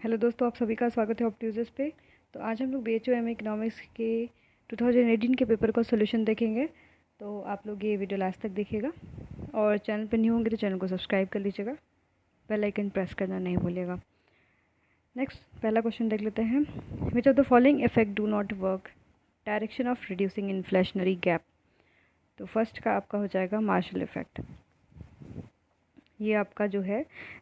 Hello दोस्तों, आप सभी का स्वागत है ऑप्ट्यूजर्स पे। तो आज हम लोग BHU इकोनॉमिक्स के 2018 के पेपर का सोल्यूशन देखेंगे। तो आप लोग ये वीडियो लास्ट तक देखिएगा और चैनल पर न्यू होंगे तो चैनल को सब्सक्राइब कर लीजिएगा, बेल आइकन प्रेस करना नहीं भूलिएगा। नेक्स्ट पहला क्वेश्चन देख लेते हैं। Which of the following effect do not work direction of reducing inflationary gap. तो फर्स्ट का आपका हो जाएगा मार्शल इफेक्ट। ये आपका जो है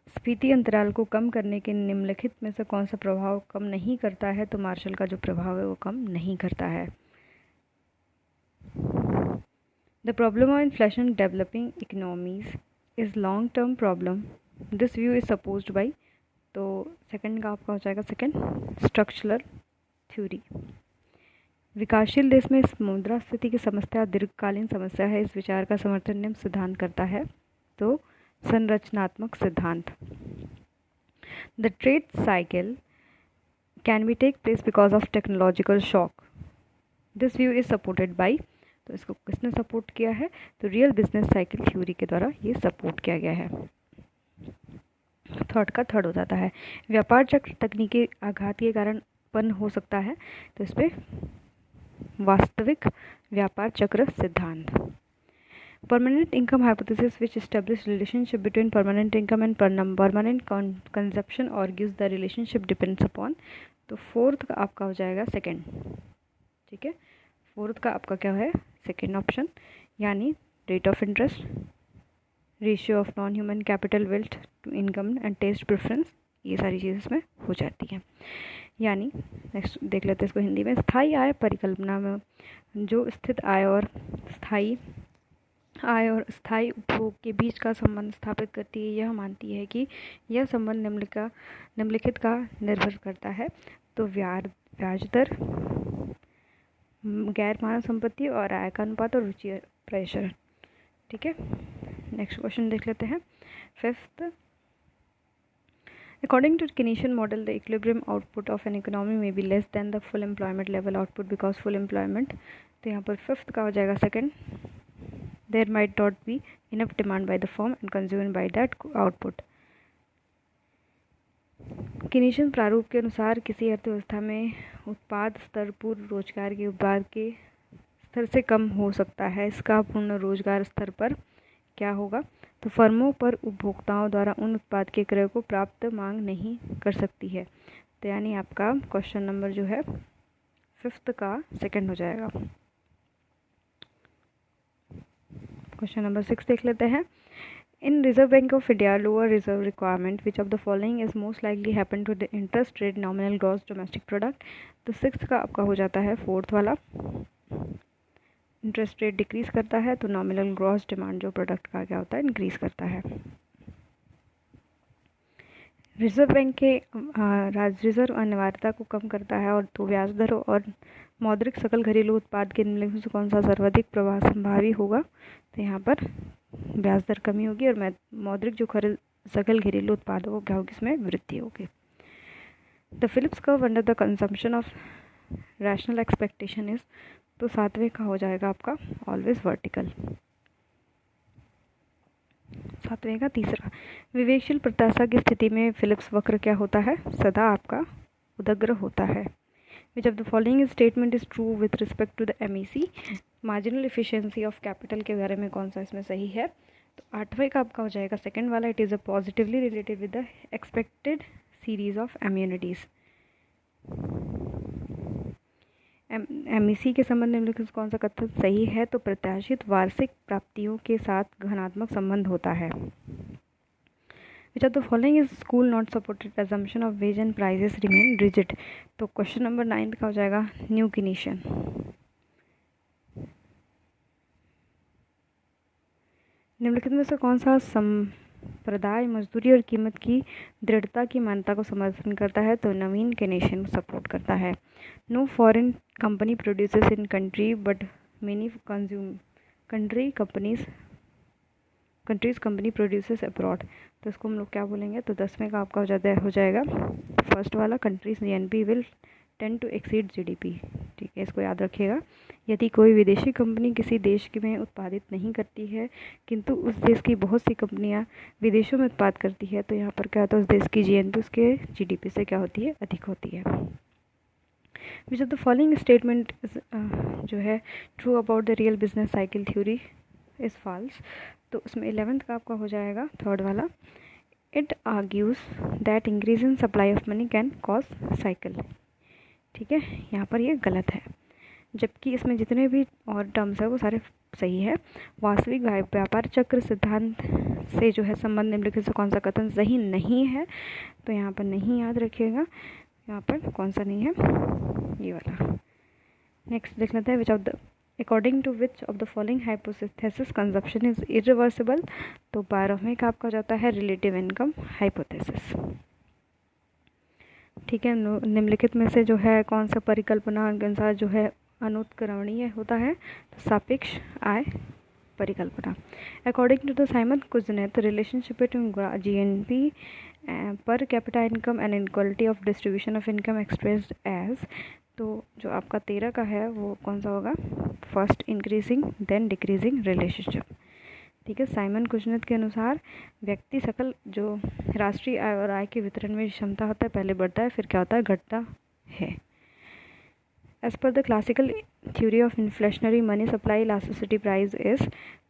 स्फीति अंतराल को कम करने के निम्नलिखित में से कौन सा प्रभाव कम नहीं करता है। तो मार्शल का जो प्रभाव है वो कम नहीं करता है। The problem of inflation developing economies is long term problem, this view is supposed by. तो सेकंड का आपका हो जाएगा सेकंड स्ट्रक्चरल थ्योरी। विकासशील देश में इस मुद्रास्फीति की समस्या दीर्घकालीन समस्या है। इस विचार का समर्थन निम्न सिद्धांत करता है। तो संरचनात्मक सिद्धांत। The trade cycle can be take place because of technological shock, this view is supported by. तो इसको किसने सपोर्ट किया है? तो रियल बिजनेस साइकिल थ्योरी के द्वारा ये सपोर्ट किया गया है। थर्ड का थर्ड हो जाता है व्यापार चक्र तकनीकी आघात के कारण उत्पन्न हो सकता है। तो इस पर वास्तविक व्यापार चक्र सिद्धांत। Permanent income hypothesis, which establishes relationship between permanent income and permanent consumption argues the relationship depends upon। तो फोर्थ का आपका हो जाएगा सेकंड। ठीक है, फोर्थ का आपका क्या है? सेकंड ऑप्शन, यानी rate of interest, ratio of non human capital wealth to income and taste preference, ये सारी चीज़ इसमें हो जाती हैं। यानी नेक्स्ट देख लेते हैं इसको हिंदी में। स्थायी आय परिकल्पना में जो स्थित आय और स्थायी उपभोग के बीच का संबंध स्थापित करती है, यह मानती है कि यह संबंध निम्नलिखित का निर्भर करता है। तो ब्याज दर, गैर मानव संपत्ति और आय का अनुपात और रुचि प्रेशर। ठीक है, नेक्स्ट क्वेश्चन देख लेते हैं। Fifth, according to Keynesian model the equilibrium output of an economy may be less than the full employment level output because full employment. तो यहाँ पर फिफ्थ का हो जाएगा second, there might not be enough demand by the firm and consumed by that output। Keynesian प्रारूप के अनुसार किसी अर्थव्यवस्था में उत्पाद स्तर पूर्व रोजगार के उत्पाद के स्तर से कम हो सकता है। इसका पूर्ण रोजगार स्तर पर क्या होगा? तो फर्मों पर उपभोक्ताओं द्वारा उन उत्पाद के क्रय को प्राप्त मांग नहीं कर सकती है। तो यानी आपका क्वेश्चन नंबर जो है फिफ्थ का सेकंड हो जाएगा। क्वेश्चन नंबर 6 देख लेते हैं। In Reserve Bank of India lower reserve requirement which of the following is most likely happen to the interest rate nominal gross domestic product. तो सिक्स का आपका हो जाता है फोर्थ वाला, इंटरेस्ट रेट डिक्रीज करता है तो नॉमिनल ग्रॉस डिमांड जो प्रोडक्ट का क्या होता है इंक्रीज करता है। रिजर्व बैंक के रिजर्व अनिवार्यता को कम करता है और तो ब्याज दर और मौद्रिक सकल घरेलू उत्पाद के निम्नलिखित से कौन सा सर्वाधिक प्रभाव संभावी होगा? तो यहाँ पर ब्याज दर कमी होगी और मौद्रिक जो सकल घरेलू उत्पाद हो क्या होगी, इसमें वृद्धि होगी। The Phillips curve under the consumption of rational expectation is. तो सातवें का हो जाएगा आपका ऑलवेज वर्टिकल। सातवें का तीसरा, विवेकशील प्रत्याशा की स्थिति में फिलिप्स वक्र क्या होता है? सदा आपका उदग्र होता है। Which of the following statement is true with respect to the MEC, marginal efficiency of capital के बारे में कौन सा इसमें सही है? तो आठवें का आपका हो जाएगा सेकंड वाला, it is a positively related with the expected series of immunities. MEC के संबंध में निम्नलिखित कौन सा कथन सही है? तो प्रत्याशित वार्षिक प्राप्तियों के साथ घनात्मक संबंध होता है। Which of the following is school not supported assumption of wage and prices remain rigid। तो क्वेश्चन नंबर 9 का हो जाएगा न्यू Keynesian। निम्नलिखित में से कौन सा संप्रदाय मजदूरी और कीमत की दृढ़ता की मान्यता को समर्थन करता है? तो नवीन Keynesian सपोर्ट करता है। No foreign company produces in country but many countries company produces abroad. तो इसको हम लोग क्या बोलेंगे? तो 10वें का आपका हो जाएगा फर्स्ट वाला, countries GNP will tend to exceed GDP. ठीक है, इसको याद रखिएगा। यदि कोई विदेशी कंपनी किसी देश में उत्पादित नहीं करती है किंतु उस देश की बहुत सी कंपनियां विदेशों में उत्पाद करती है, तो यहाँ पर क्या होता है, उस देश की जीएनपी उसके जीडीपी से क्या होती है, अधिक होती है। Which of the following statement जो है true about the real business cycle theory is false. तो उसमें 11th का आपका हो जाएगा थर्ड वाला, it argues that increase in supply of money can cause cycle. ठीक है, यहाँ पर ये गलत है, जबकि इसमें जितने भी और टर्म्स है वो सारे सही है। वास्तविक व्यापार चक्र सिद्धांत से जो है संबंध निम्नलिखित से कौन सा कथन सही नहीं है, तो यहाँ पर नहीं याद रखिएगा, यहाँ पर कौन सा नहीं है, ये वाला। नेक्स्ट देख लेते हैं, which of the according to which of the following hypothesis consumption is irreversible. तो 12वें का आपका जाता है रिलेटिव इनकम हाइपोथेसिस। ठीक है, निम्नलिखित में से जो है कौन सा परिकल्पना के अनुसार जो है अनुत्करणीय होता है, तो सापेक्ष आय परिकल्पना। According to the Simon Kuznets relationship between GNP per capita income and inequality of distribution of income expressed as. तो जो आपका 13 का है वो कौन सा होगा, first increasing then decreasing relationship. ठीक है, साइमन कुजनेत के अनुसार व्यक्ति सकल जो राष्ट्रीय आय और आय के वितरण में क्षमता होता है पहले बढ़ता है, फिर क्या होता है, घटता है। As per the classical theory of inflationary money supply elasticity price is.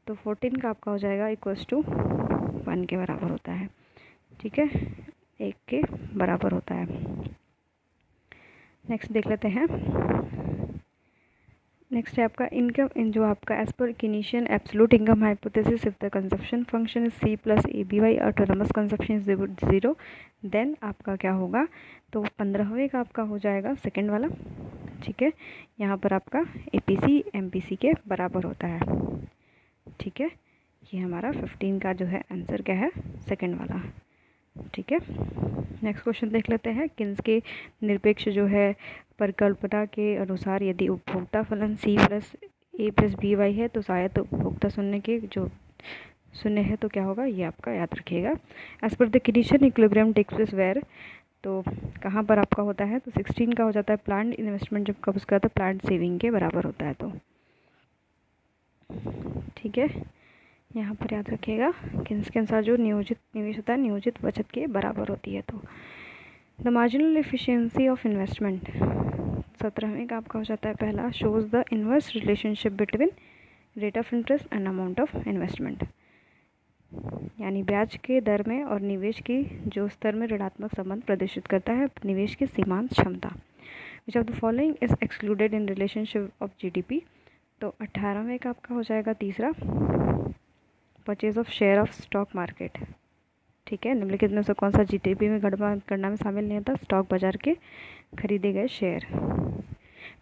तो 14 का आपका हो जाएगा इक्वल्स टू 1 के बराबर होता है। ठीक है, 1 के बराबर होता है। नेक्स्ट देख लेते हैं, नेक्स्ट है आपका इनकम इन जो आपका as per Keynesian absolute income hypothesis if the consumption function is C plus A B Y autonomous consumption is 0, then आपका क्या होगा, तो 15वें का आपका हो जाएगा सेकंड वाला। ठीक है, यहाँ पर आपका एपीसी एमपीसी के बराबर होता है। ठीक है, ये हमारा 15 का जो है आंसर क्या है, सेकंड वाला। ठीक है, नेक्स्ट क्वेश्चन देख लेते हैं, किन्स के निरपेक्ष जो है परिकल्पना के अनुसार यदि उपभोक्ता फलन सी प्लस ए प्लस बी वाई है तो शायद उपभोक्ता शून्य के जो शून्य है, तो क्या होगा, ये आपका याद रखिएगा। As per the condition equilibrium takes place where, तो कहाँ पर आपका होता है, तो 16 का हो जाता है प्लांट इन्वेस्टमेंट, जब कब उसका होता है, प्लांट सेविंग के बराबर होता है। तो ठीक है, यहाँ पर याद रखिएगा किन्स के अनुसार जो नियोजित निवेश होता है नियोजित बचत के बराबर होती है। तो the marginal efficiency of investment 17वें का आपका हो जाता है पहला, shows the inverse relationship between rate of interest and amount of investment, यानी ब्याज के दर में और निवेश की जो स्तर में ऋणात्मक संबंध प्रदर्शित करता है निवेश की सीमांत क्षमता। विच of the following is excluded in relationship of GDP. तो 18वें का आपका हो जाएगा तीसरा, purchase of share of stock market. ठीक है, निम्नलिखित में से कौन सा जीडीपी में गणना में शामिल नहीं होता, स्टॉक बाजार के खरीदे गए share.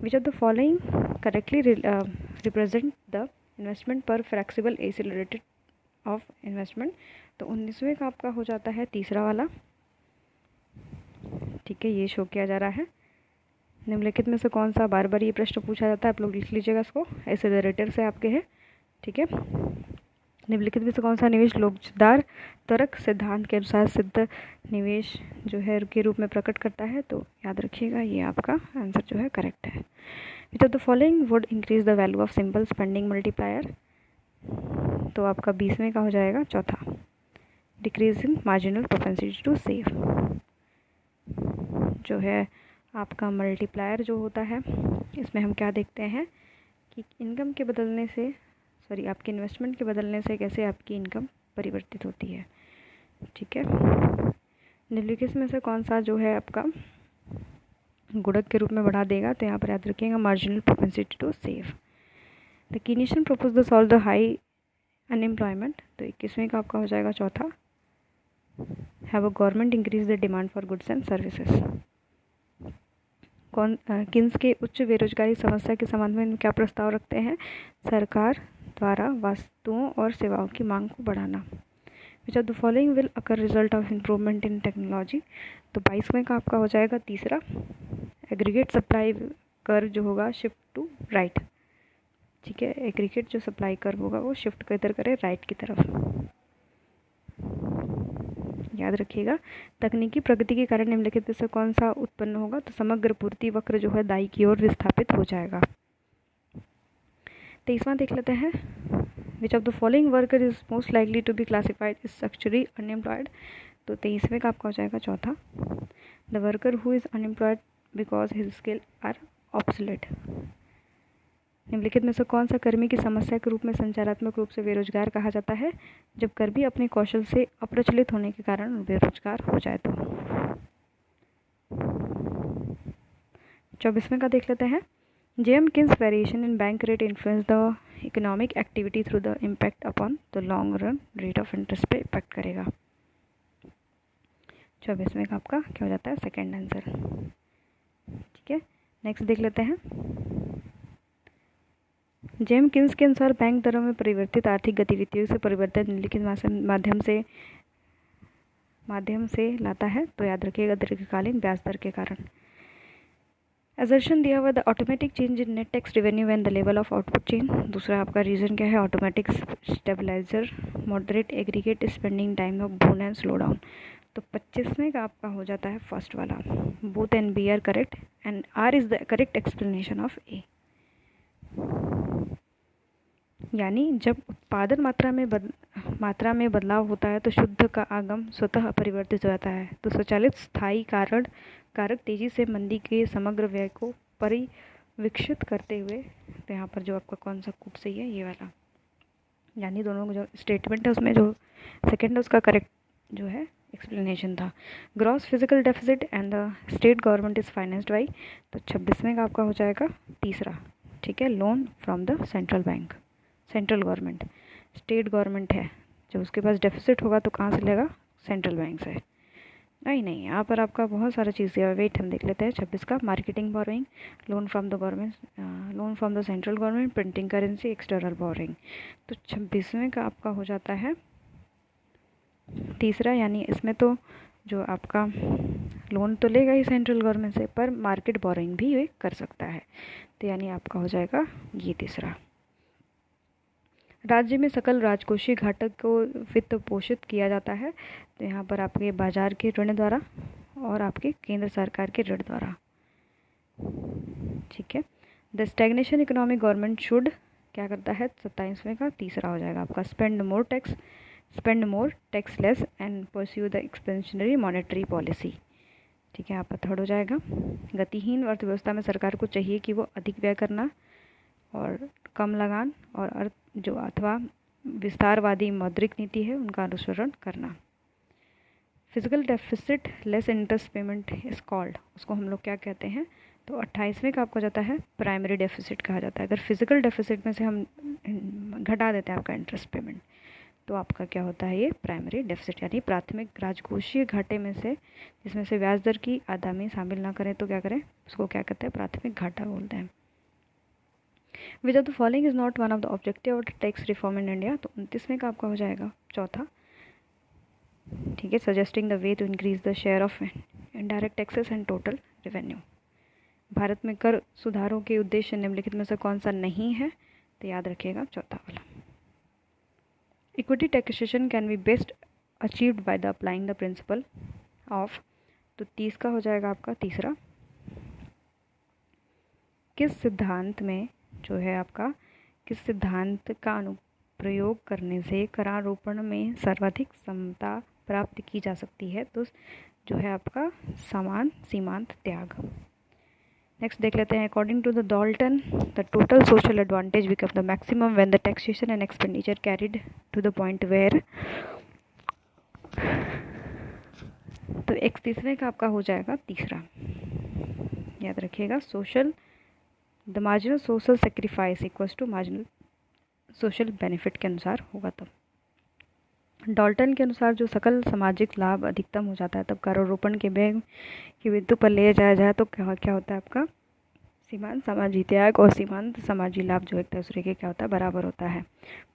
Which of the following correctly represent the investment पर फ्लेक्सिबल एक्सीलरेटेड ऑफ इन्वेस्टमेंट। तो 19वें का आपका हो जाता है तीसरा वाला। ठीक है, ये शो किया जा रहा है। निम्नलिखित में से कौन सा, बार बार ये प्रश्न पूछा जाता है, आप लोग लिख लीजिएगा इसको, एक्सीलरेटर से आपके है। ठीक है, निम्नलिखित में से कौन सा निवेश लोचदार तर्क सिद्धांत के अनुसार सिद्ध निवेश जो है के रूप में प्रकट करता है, तो याद रखिएगा ये आपका आंसर जो है करेक्ट है। Which of the following would increase the value of simple spending multiplier. तो आपका 20वें का हो जाएगा चौथा, decrease in marginal propensity to save. जो है आपका मल्टीप्लायर जो होता है, इसमें हम क्या देखते हैं कि इनकम के बदलने से, सॉरी आपके इन्वेस्टमेंट के बदलने से कैसे आपकी इनकम परिवर्तित होती है। ठीक है, निम्नलिखित में से कौन सा जो है आपका गुणक के रूप में बढ़ा देगा, तो यहाँ पर याद रखिएगा marginal propensity to save. The Keynesian propose the solve the high unemployment. तो 21वें का आपका हो जाएगा चौथा, have a government increase the demand for goods and services. Keynes के उच्च बेरोजगारी समस्या के संबंध में क्या प्रस्ताव रखते हैं, सरकार द्वारा वस्तुओं और सेवाओं की मांग को बढ़ाना। विच of the following will occur result of improvement in technology. तो 22वें का आपका हो जाएगा तीसरा, एग्रीगेट सप्लाई कर्व जो होगा शिफ्ट टू राइट। ठीक है, एग्रीगेट जो सप्लाई कर्व होगा वो शिफ्ट किधर करे, राइट की तरफ। याद रखिएगा। तकनीकी प्रगति के कारण निम्नलिखित में से कौन सा उत्पन्न होगा, तो समग्र पूर्ति वक्र जो है दाई की ओर विस्थापित हो जाएगा। 23वां देख लेते हैं। Which of the following worker is most likely to be classified is structurally unemployed, तो 23वें का आपका हो जाएगा चौथा, the worker who is unemployed because his skill are obsolete. निम्नलिखित में से कौन सा कर्मी की समस्या के रूप में संचारात्मक रूप से बेरोजगार कहा जाता है, जब कर्मी अपने कौशल से अप्रचलित होने के कारण बेरोजगार हो जाए तो। 24वें का देख लेते हैं। JM Keynes variation in bank rate influence the economic activity through the impact upon the long run rate of interest पे इम्पैक्ट करेगा। 24वें का आपका क्या हो जाता है, सेकेंड आंसर। ठीक है, नेक्स्ट देख लेते हैं। जेम किन्स के अनुसार बैंक दरों में परिवर्तित आर्थिक गतिविधियों से परिवर्तन निम्नलिखित माध्यम से लाता है, तो याद रखिएगा दीर्घकालीन ब्याज दर के कारण। एजर्शन दिया हुआ the automatic change in net tax revenue and the level of output change. दूसरा आपका रीजन क्या है, automatic stabiliser, moderate aggregate spending time of boom and slow down. तो 25वें का आपका हो जाता है फर्स्ट वाला, both and B are correct and R is the correct explanation of A. यानी जब उत्पादन मात्रा में बदलाव होता है तो शुद्ध का आगम स्वतः परिवर्तित हो जाता है। तो स्वचालित स्थायी कारक तेजी से मंदी के समग्र व्यय को परिवीक्षित करते हुए, तो यहाँ पर जो आपका कौन सा कूट सही है, ये वाला। यानी दोनों जो स्टेटमेंट है उसमें जो सेकेंड है उसका करेक्ट जो है एक्सप्लेनेशन था। Gross physical deficit and the state government is financed by, तो 26वें का आपका हो जाएगा तीसरा। ठीक है, loan from the central bank, central government. State government है, जब उसके पास डेफिसिट होगा तो कहाँ से लेगा, सेंट्रल बैंक से। नहीं, यहाँ पर आपका बहुत सारा चीज़ दिया है। वेट हम देख लेते हैं 26 का। Marketing borrowing, loan from the government, loan from the central government, printing currency, external borrowing. तो 26वें का आपका हो जाता है तीसरा। यानी इसमें तो जो आपका लोन तो लेगा ही सेंट्रल गवर्नमेंट से, पर मार्केट बोरोइंग भी ये कर सकता है, तो यानी आपका हो जाएगा ये तीसरा। राज्य में सकल राजकोषीय घाटे को वित्त पोषित किया जाता है, तो यहाँ पर आपके बाजार के ऋण द्वारा और आपके केंद्र सरकार के ऋण द्वारा। ठीक है, the stagnation economic government should क्या करता है, 27वें का तीसरा हो जाएगा आपका। Spend more tax less and pursue the expansionary monetary policy. ठीक है, आपका थर्ड हो जाएगा। गतिहीन अर्थव्यवस्था में सरकार को चाहिए कि वो अधिक व्यय करना और कम लगान और अथवा विस्तारवादी मौद्रिक नीति है उनका अनुसरण करना। Physical deficit less interest payment is called, उसको हम लोग क्या कहते हैं, तो 28वें का आपको जाता है प्राइमरी डेफिसिट कहा जाता है। अगर फिजिकल डेफिसिट में से हम घटा देते हैं आपका इंटरेस्ट पेमेंट, तो आपका क्या होता है, ये प्राइमरी डेफिसिट, यानी प्राथमिक राजकोषीय घाटे में से जिसमें से ब्याज दर की आदामी शामिल ना करें तो क्या करें, उसको क्या कहते हैं, प्राथमिक घाटा बोलते हैं। Which of the following is not one of the objective of tax reform in India, तो 29वें का आपका हो जाएगा चौथा। ठीक है, suggesting the way to increase the share of indirect taxes and total revenue. Bharat में कर सुधारों के उद्देश्य निम्नलिखित में से कौन सा नहीं है, तो याद रखिएगा चौथा वाला। Equity taxation can be best achieved by the applying the principle of, तो 30 का हो जाएगा आपका तीसरा। किस सिद्धांत में जो है आपका, किस सिद्धांत का अनुप्रयोग करने से करारोपण में सर्वाधिक समता प्राप्त की जा सकती है, तो जो है आपका समान सीमांत त्याग। नेक्स्ट देख लेते हैं। According to the Dalton the total social advantage become the maximum when the taxation and expenditure carried to the point where, तो 31वें का आपका हो जाएगा तीसरा। याद रखिएगा, the marginal social sacrifice equals to marginal social benefit के अनुसार होगा। तब डॉल्टन के अनुसार जो सकल सामाजिक लाभ अधिकतम हो जाता है तब करारोपण के व्यय की बिंदु पर ले जाया जाए तो क्या होता है आपका सीमांत सामाजिक त्याग और सीमांत सामाजिक लाभ जो एक दूसरे के क्या होता है, बराबर होता है।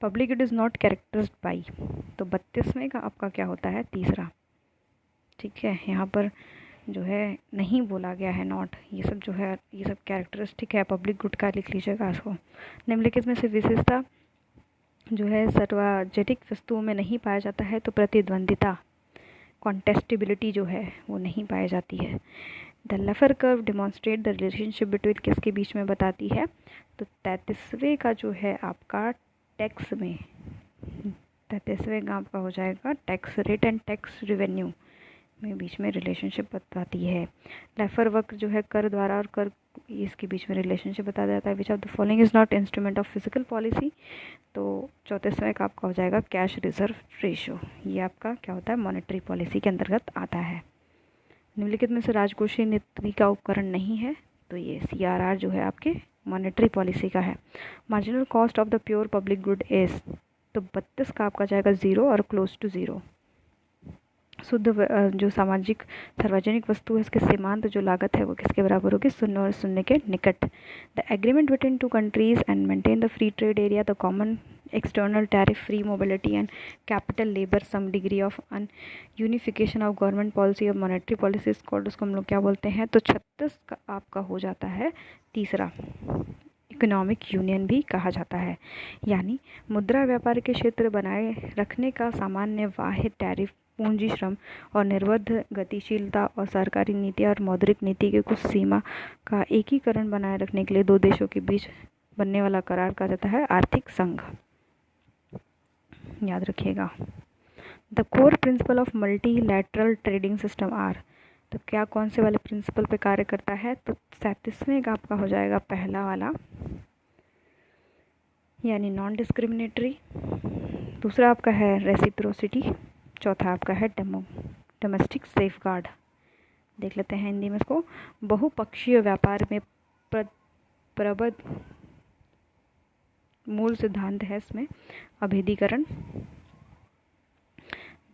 Public it is not characterised by, तो 32वें का आपका क्या होता है, तीसरा। ठीक है, यहाँ पर जो है नहीं बोला गया है नॉट, ये सब जो है ये सब कैरेक्टरिस्टिक है, पब्लिक गुड का लिख लीजिएगा इसको। निम्नलिखित में से विशेषता जो है सार्वजनिक वस्तुओं में नहीं पाया जाता है, तो प्रतिद्वंदिता कॉन्टेस्टेबिलिटी जो है वो नहीं पाई जाती है। The Laffer curve demonstrate the relationship between किसके बीच में बताती है, तो 33वें का जो है आपका टैक्स में, 33वें का आपका हो जाएगा tax rate and tax revenue में बीच में रिलेशनशिप बताती है। लेफर वक्र जो है कर द्वारा और कर इसके बीच में रिलेशनशिप बताया जाता है। Which of the following is not instrument of physical policy, तो 34वें का आपका हो जाएगा कैश रिजर्व रेशो। ये आपका क्या होता है, मॉनेटरी पॉलिसी के अंतर्गत आता है। निम्नलिखित में से राजकोषीय नीति का उपकरण नहीं है, तो ये CRR जो है आपके मॉनेटरी पॉलिसी का है। Marginal cost of the pure public good is, तो 32 का आपका जाएगा 0 और क्लोज टू 0। शुद्ध जो सामाजिक सार्वजनिक वस्तु है इसके सीमांत जो लागत है वो किसके बराबर होगी, 0 और 0 के निकट। The agreement between two countries and maintain the free trade area, the common external tariff free mobility and capital labour some degree of an unification of government policy और मॉनेटरी पॉलिसी कोड, उसको हम लोग क्या बोलते हैं, तो 36 का आपका हो जाता है तीसरा, इकोनॉमिक यूनियन भी कहा जाता है। यानी मुद्रा व्यापार के क्षेत्र बनाए रखने का सामान्य बाह्य टैरिफ पूंजी श्रम और निर्बाध गतिशीलता और सरकारी नीति और मौद्रिक नीति के कुछ सीमा का एकीकरण बनाए रखने के लिए दो देशों के बीच बनने वाला करार कहा जाता है आर्थिक संघ। याद रखिएगा। The core principle of multilateral trading system are, तो क्या कौन से वाले प्रिंसिपल पे कार्य करता है, तो 37वें का आपका हो जाएगा पहला वाला यानी नॉन डिस्क्रिमिनेटरी, दूसरा आपका है रेसिप्रोसिटी, चौथा आपका है डोमेस्टिक सेफगार्ड। देख लेते हैं हिंदी में इसको। बहुपक्षीय व्यापार में प्रबद्ध मूल सिद्धांत है इसमें अभेदीकरण,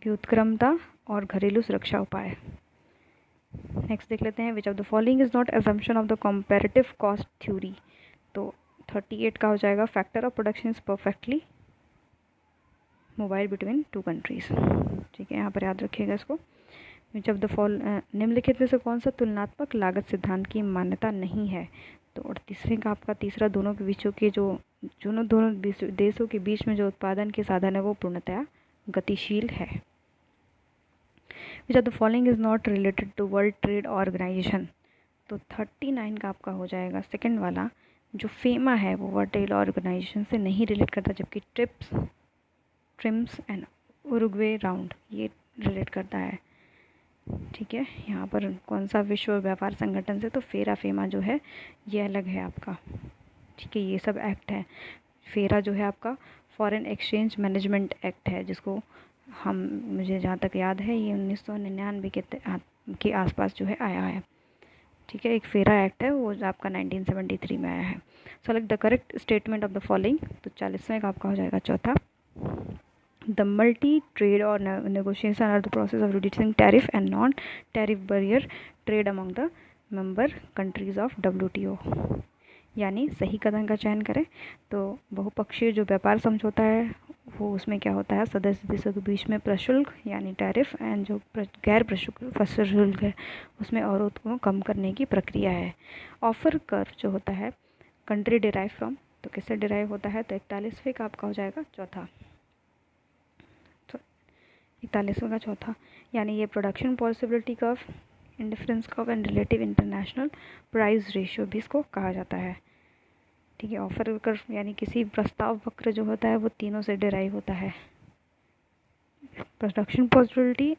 व्युत्क्रमता और घरेलू सुरक्षा उपाय। नेक्स्ट देख लेते हैं which of the following is not assumption of the comparative cost theory, तो 38 का हो जाएगा factor of production is perfectly mobile between two countries. ठीक है, यहाँ पर याद रखिएगा इसको। विच ऑफ द निम्नलिखित में से कौन सा तुलनात्मक लागत सिद्धांत की मान्यता नहीं है, तो 38वें का आपका तीसरा दोनों के बीचों के दोनों देशों के बीच में जो उत्पादन के साधन है वो पूर्णतया गतिशील है। Which of the following is not related to world trade organisation, तो 39 का आपका हो जाएगा सेकंड वाला जो फेमा है वो वर्ल्ड ट्रेड ऑर्गेनाइजेशन से नहीं रिलेट करता, जबकि ट्रिम्स एंड उरुग्वे राउंड ये रिलेट करता है। ठीक है, यहाँ पर कौन सा विश्व व्यापार संगठन से, तो फेमा जो है ये अलग है आपका। ठीक है, ये सब एक्ट है। फेरा जो है आपका फॉरेन एक्सचेंज मैनेजमेंट एक्ट है, जिसको मुझे जहाँ तक याद है ये 1999 के आसपास जो है आया है। ठीक है, एक फेरा एक्ट है वो आपका 1973 में आया है। Select the correct statement of the following, तो 40वें का आपका हो जाएगा चौथा। The multi-trade or negotiation are the process of reducing tariff and non-tariff barrier trade among the member countries of WTO। यानी सही कदम का चयन करें तो बहुपक्षीय जो व्यापार समझौता है वो उसमें क्या होता है, सदस्य देशों के बीच में प्रशुल्क यानी टैरिफ एंड जो गैर प्रशुल्क है उसमें अवरोध को कम करने की प्रक्रिया है। ऑफर कर जो होता है कंट्री डिराइव फ्रॉम, तो किससे डिराइव होता है, तो 41वें का आपका हो जाएगा चौथा, 41वें का चौथा। यानी ये production possibility curve, indifference curve and relative international price ratio भी इसको कहा जाता है। ठीक है, ऑफर कर्व यानी किसी प्रस्ताव वक्र जो होता है वो तीनों से डिराइव होता है, production possibility,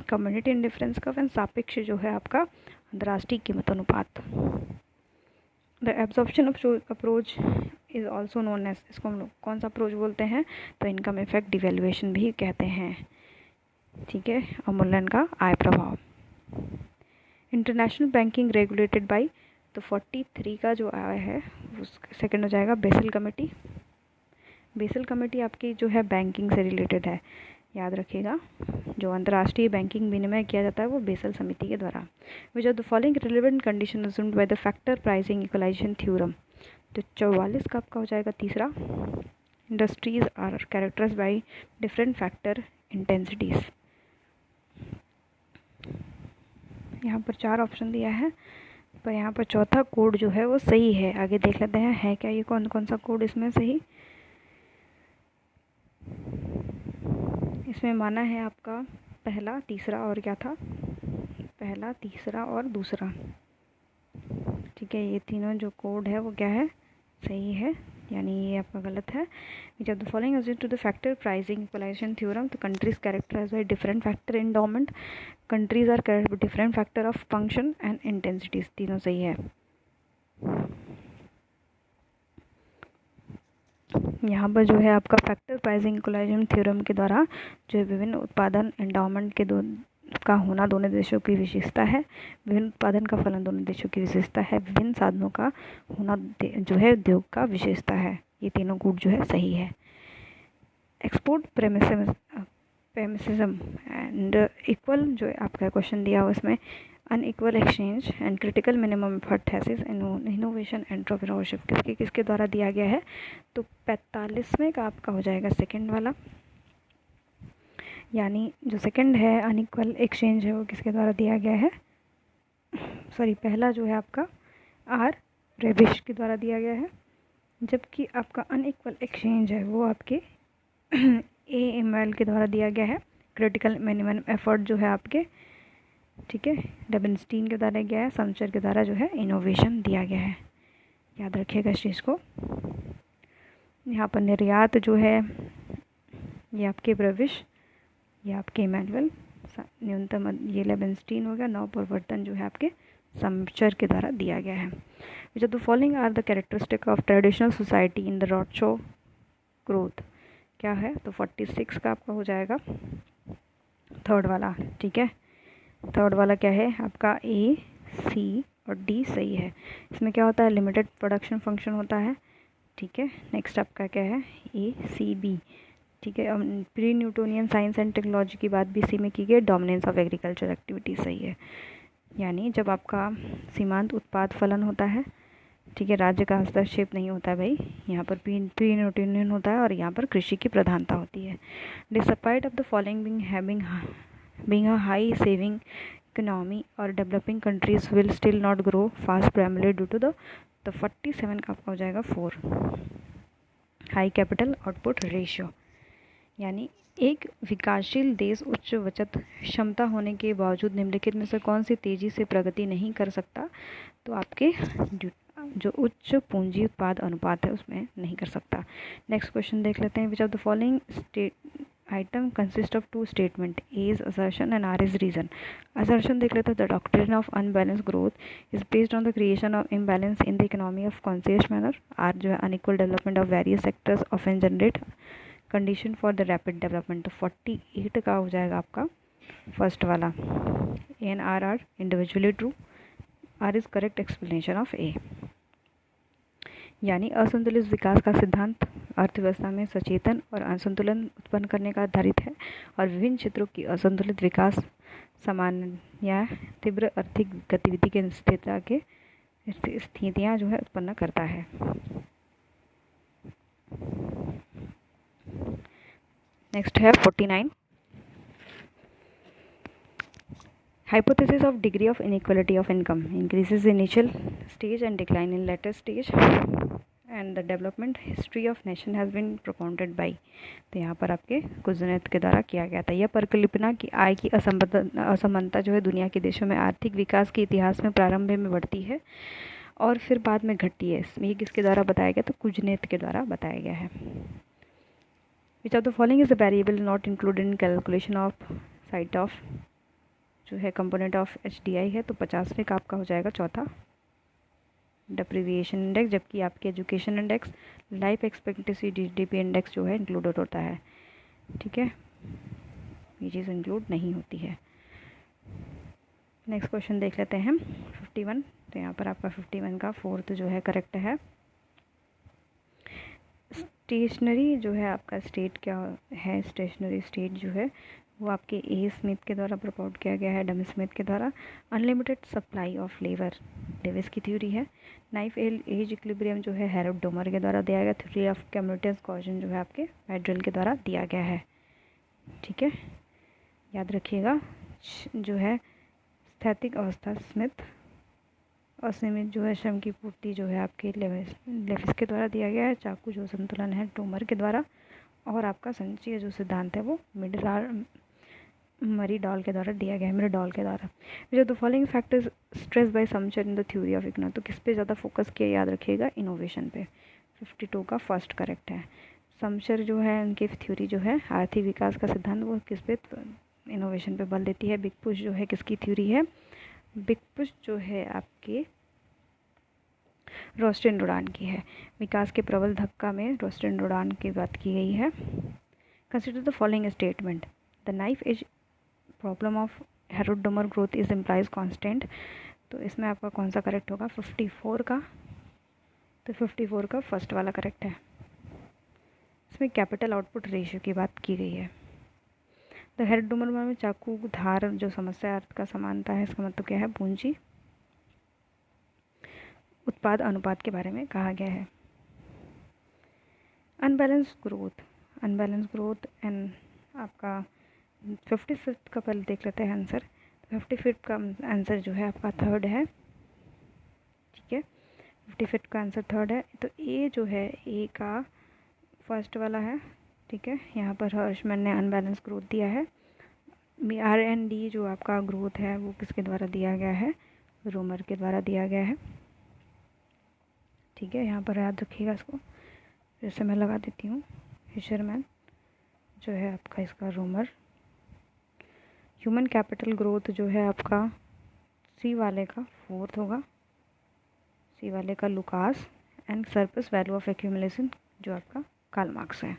community indifference curve and सापेक्ष जो है आपका अंतर्राष्ट्रीय कीमत अनुपात। The absorption approach is also known as, इसको हम लोग कौन सा अप्रोच बोलते हैं, तो इनकम इफेक्ट डिवेल्युएशन भी कहते हैं। ठीक है, अवमूल्यन का आय प्रभाव। इंटरनेशनल बैंकिंग रेगुलेटेड बाय, तो 43 का जो आय है उसका सेकंड हो जाएगा बेसल कमेटी। बेसल कमेटी आपकी जो है बैंकिंग से रिलेटेड है, याद रखिएगा। जो अंतर्राष्ट्रीय बैंकिंग विनिमय किया जाता है वो बेसल समिति के द्वारा। Which of the following relevant condition assumed by the factor pricing equalisation theorem, तो 44 का आपका हो जाएगा तीसरा। Industries are characterised by different factor intensities. यहाँ पर 4 ऑप्शन दिया है, पर यहाँ पर चौथा कोड जो है वो सही है। आगे देख लेते हैं है क्या ये कौन कौन सा कोड इसमें सही। इसमें माना है आपका पहला, तीसरा और क्या था, पहला, तीसरा और दूसरा, ठीक है। ये तीनों जो कोड है वो क्या है, सही है, यानी ये आपका गलत है। जब the following assume to the factor pricing equalisation theorem, तो countries characterise by different factor endowment, countries are different factor of function and intensities, तीनों सही है। यहाँ पर जो है आपका फैक्टर प्राइसिंग इक्वलाइजेशन थ्योरम के द्वारा जो विभिन्न उत्पादन एंडोमेंट के का होना दोनों देशों की विशेषता है, विभिन्न उत्पादन का फलन दोनों देशों की विशेषता है, विभिन्न साधनों का होना जो है उद्योग का विशेषता है, ये तीनों गुण जो है सही है। एक्सपोर्ट प्रेमिसिज्म एंड इक्वल जो आपका क्वेश्चन दिया हुआ उसमें unequal exchange and critical minimum effort thesis innovation entrepreneurship किसके द्वारा दिया गया है, तो 45वें का आपका हो जाएगा सेकंड वाला, यानी जो सेकंड है अनइक्वल एक्सचेंज है वो किसके द्वारा दिया गया है, सॉरी पहला जो है आपका आर रेबिश के द्वारा दिया गया है, जबकि आपका अनइक्वल एक्सचेंज है वो आपके ए एम के द्वारा दिया गया है। क्रिटिकल मिनिमम एफर्ट जो है आपके, ठीक है, डबनस्टीन के द्वारा गया है, समचर के द्वारा जो है इनोवेशन दिया गया है, याद रखिएगा इस चीज़ को। यहाँ पर निर्यात जो है ये आपके ब्रविश, ये आपके इमैनुअल, न्यूनतम ये लेबनस्टीन हो गया, नव प्रवर्तन जो है आपके समचर के द्वारा दिया गया है। Which of the following are the characteristic of traditional society in the रॉथशो ग्रोथ, क्या है, तो 46 का आपका हो जाएगा थर्ड वाला, ठीक है। थर्ड वाला क्या है आपका, ए, सी और डी सही है। इसमें क्या होता है, लिमिटेड प्रोडक्शन फंक्शन होता है, ठीक है। नेक्स्ट आपका क्या है, ए, सी, बी, ठीक है। Pre Newtonian science and technology की बात भी सी में की गई, डोमिनेंस ऑफ एग्रीकल्चर एक्टिविटी सही है, यानी जब आपका सीमांत उत्पाद फलन होता है, ठीक है, राज्य का हस्तक्षेप नहीं होता है भाई, यहाँ पर प्री न्यूटोनियन होता है और यहाँ पर कृषि की प्रधानता होती है। Despite of the following being a high saving economy our developing countries will still not grow fast primarily due to the 47 का आपका हो जाएगा 4 हाई कैपिटल आउटपुट रेशियो, यानी एक विकासशील देश उच्च बचत क्षमता होने के बावजूद निम्नलिखित में से कौन सी तेजी से प्रगति नहीं कर सकता, तो आपके जो उच्च पूंजी उत्पाद अनुपात है उसमें नहीं कर सकता। नेक्स्ट क्वेश्चन देख लेते हैं। Which of the following item consist of 2 statement, A is assertion and R is reason. Assertion देख लेते हैं, the doctrine of unbalance growth is based on the creation of imbalance in the economy of conscious manner. R जो है unequal development of various sectors of an generate condition for the rapid development, तो 48 का हो जाएगा आपका first वाला, and R are individually true, R is correct explanation of A, यानी असंतुलित विकास का सिद्धांत अर्थव्यवस्था में सचेतन और असंतुलन उत्पन्न करने का आधारित है और विभिन्न क्षेत्रों की असंतुलित विकास समान या तीव्र आर्थिक गतिविधि के स्थितियाँ जो है उत्पन्न करता है। नेक्स्ट है 49, hypothesis of degree of inequality of income increases in initial stage and decline in later stage and the development history of nation has been propounded by, तो यहाँ पर आपके कुजनेत के द्वारा किया गया था। यह परिकल्पना कि आय की असमानता जो है दुनिया के देशों में आर्थिक विकास के इतिहास में प्रारंभ में बढ़ती है और फिर बाद में घटती है, ये किसके द्वारा बताया गया, तो कुजनेत के द्वारा बताया गया है। Which of the following is the variable not included in calculation of site of जो है कंपोनेंट ऑफ HDI है, तो 50वें का आपका हो जाएगा चौथा डेप्रिविएशन इंडेक्स, जबकि आपके education index, life expectancy, GDP index जो है इंक्लूडेड होता है, ठीक है, ये चीज़ इंक्लूड नहीं होती है। नेक्स्ट क्वेश्चन देख लेते हैं 51, तो यहाँ पर आपका 51 का फोर्थ जो है करेक्ट है। स्टेशनरी जो है आपका स्टेट क्या है, स्टेशनरी स्टेट जो है वो आपके ए स्मिथ के द्वारा प्रपोज किया गया है, डम स्मिथ के द्वारा। Unlimited supply of labour Davis की थ्योरी है। नाइफ एज इक्विलिब्रियम जो है हैरोल्ड डोमर के द्वारा दिया गया। थ्योरी ऑफ कम्यूटेटिव कॉजन जो है आपके मैड्रिल के द्वारा दिया गया है, ठीक है, याद रखिएगा। जो है स्थैतिक अवस्था स्मिथ, असीमित जो है श्रम की पूर्ति जो है आपके लेविस के द्वारा दिया गया है। चाकू जो संतुलन है डोमर के द्वारा, और आपका संचयी जो सिद्धांत है वो मरी डॉल के द्वारा दिया गया है, मेरे डॉल के द्वारा। जो the following factors stress by समचर in the theory of ignore, तो किस पे ज़्यादा फोकस किया, याद रखिएगा, इनोवेशन पे। 52 का फर्स्ट करेक्ट है। समचर जो है उनकी थ्योरी जो है आर्थिक विकास का सिद्धांत, वो किस पे, इनोवेशन पे बल देती है। बिग पुश जो है किसकी थ्योरी है, बिग पुश जो है आपके रोस्टेन-रोडान की है। विकास के प्रबल धक्का में रोस्टेन-रोडान की बात की गई है। Consider the following statement, the knife edge problem of Harrod Domar growth is implies constant, तो इसमें आपका कौन सा करेक्ट होगा, 54 का, तो 54 का फर्स्ट वाला करेक्ट है। इसमें कैपिटल आउटपुट रेशियो की बात की गई है। द हेरोडोमर में चाकू धार जो समस्या अर्थ का समानता है, इसका मतलब क्या है, पूंजी उत्पाद अनुपात के बारे में कहा गया है। अनबैलेंस ग्रोथ एंड आपका 55 का पहले देख लेते हैं आंसर। 55 का आंसर जो है आपका थर्ड है, ठीक है, 55 का आंसर थर्ड है। तो ए जो है, ए का फर्स्ट वाला है, ठीक है। यहाँ पर हर्षमैन ने अनबैलेंस ग्रोथ दिया है। R&D जो आपका ग्रोथ है वो किसके द्वारा दिया गया है, रोमर के द्वारा दिया गया है, ठीक है। यहाँ पर याद रखिएगा इसको, जैसे मैं लगा देती हूँ, फिशरमैन जो है आपका इसका रोमर। ह्यूमन कैपिटल ग्रोथ जो है आपका सी वाले का फोर्थ होगा, सी वाले का Lucas. And surplus value of accumulation जो आपका कार्ल मार्क्स है।